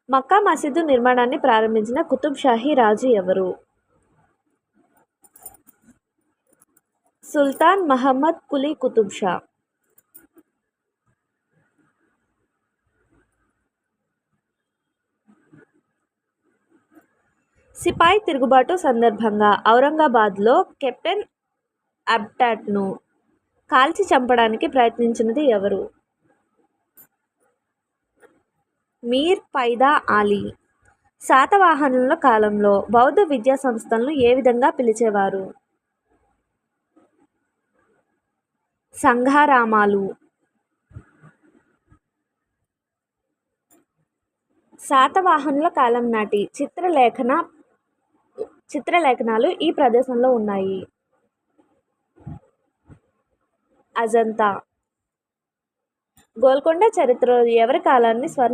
మక్కా మసీదు నిర్మాణాన్ని ప్రారంభించిన కుతుబ్ షాహీ రాజు ఎవరు? సుల్తాన్ మహమ్మద్ కులీ కుతుబ్ షా. సిపాయి తిరుగుబాటు సందర్భంగా ఔరంగాబాద్లో కెప్టెన్ అబ్టాట్ను కాల్చి చంపడానికి ప్రయత్నించినది ఎవరు? మీర్ పైదా అలీ. శాతవాహనుల కాలంలో బౌద్ధ విద్యా సంస్థలను ఏ విధంగా పిలిచేవారు? సంఘారామాలు. శాతవాహనుల కాలం నాటి చిత్రలేఖనాలు ఈ ప్రదేశంలో ఉన్నాయి. అజంతా. గోల్కొండ చరిత్రలో ఎవరి కాలాన్ని స్వర్ణ